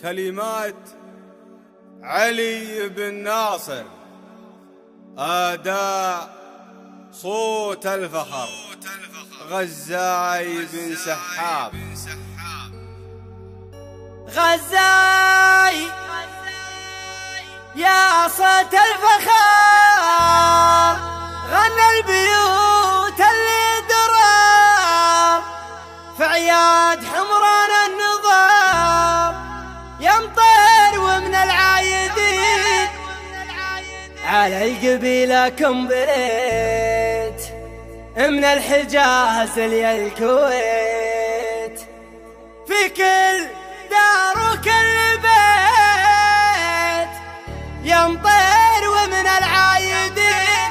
كلمات علي بن ناصر، أداء صوت الفخر غزاي بن سحاب. غزاي يا صوت الفخر، غنى البيوت اللي درار في عياد حمران النظام، يمطر ومن العايدين على القبيلة كمبليت، من الحجاز للكويت، في كل دار وكل بيت يمطر ومن العايدين.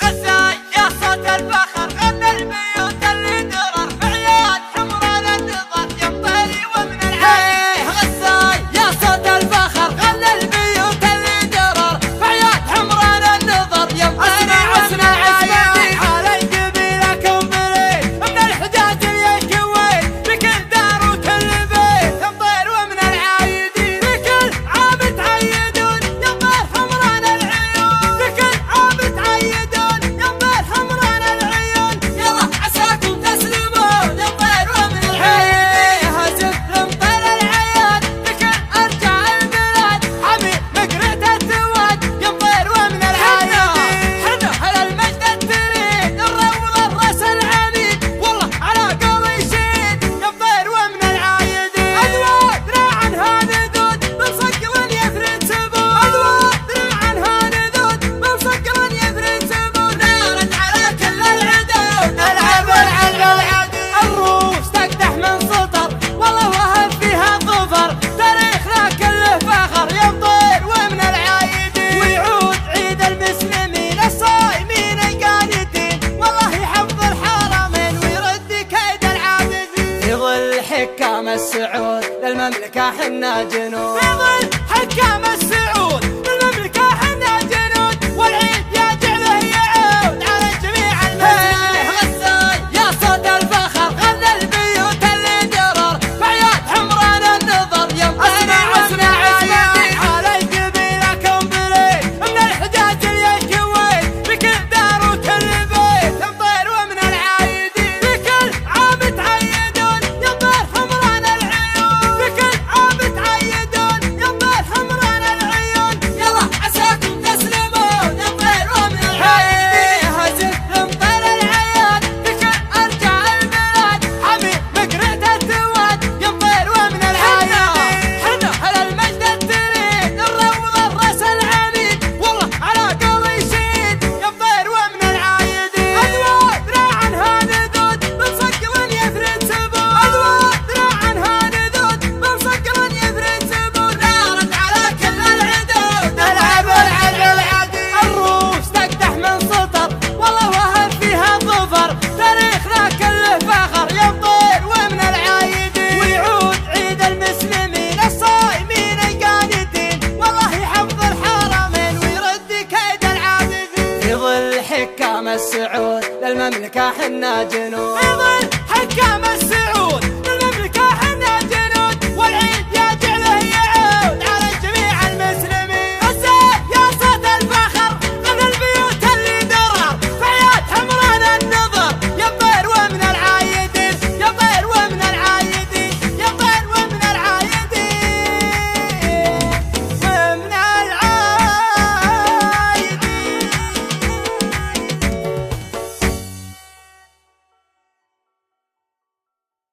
غزاي يا صوت الفخر، غنى البيوت اللي درر في عياد حمران النظر، يمطر ومن العايدين. غزاي يا صوت الفخر، غنى البيوت اللي درر في عياد حمران النظر، يمطر ومن العايدين. على القبيلة كمبليت، من الحجاز للكويت، في كل دار وكل بيت يمطر ومن العايدين. في كل عام تعيدون يمطر حمران العيون، في كل عام تعيدون يمطر حمران العيون. يلا عساكم تسلمون يمطر ومن العايدين. هزم يمطر العيون في كل ارجاء البلاد، حمي مقرة السواد يمطر ومن العايدين. حنا على المجد التريد، الروض الراس العنيد، والله على قول يشيد يمطر ومن العايدين. اذوات دراعا هاندود بالصقر يفرد سبود، اذوات دراعا هاندود بالصقر يفرد سبود. نارت على كل العدود، العب العب العدود. الروس تقدح من سطر، والله وهب فيها ظفر، تاريخنا كله فخر يمطر ومن العايدين. ويعود عيد المسلمين الصايمين القانتين، والله يحفظ الحرمين ويرد كيد العابدين. في ظل حكام السعود للمملكة حنا جنود، في ظل حكام السعود للمملكة حنا جنود، والعيد يا جعله يعود على جميع المسلمين. غزاي يا صوت الفخر، غنى البيوت اللي درر في عياد حمران النظر، يمطر ومن العايدين. على القبيلة كمبليت، من الحجاز للكويت، في كل دار وكل بيت يمطر ومن العايدين. في كل عام تعيدون يمطر حمران العيون، في كل عام تعيدون يمطر حمران العيون. يلا عساكم تسلمون يمطر ومن العايدين. هزم يمطر العيون في كل ارجاء البلاد، حمي مقرة السواد يمطر ومن العايدين. حنا على المجد التريد، الروض الراس العنيد، والله على قول يشيد يمطر ومن العايدين. اذوات دراعا هاندود بالصقر يفرد سبود، اذوات دراعا هاندود بالصقر يفرد سبود. نارت على كل العدود، العب العب العدود. الروس تقدح من سطر، والله وهب فيها ظفر، تاريخنا كله فخر يمطر ومن العايدين. ويعود عيد المسلمين الصايمين القانتين، والله يحفظ الحرمين ويرد كيد العابدين. في ظل حكام السعود للمملكة حنا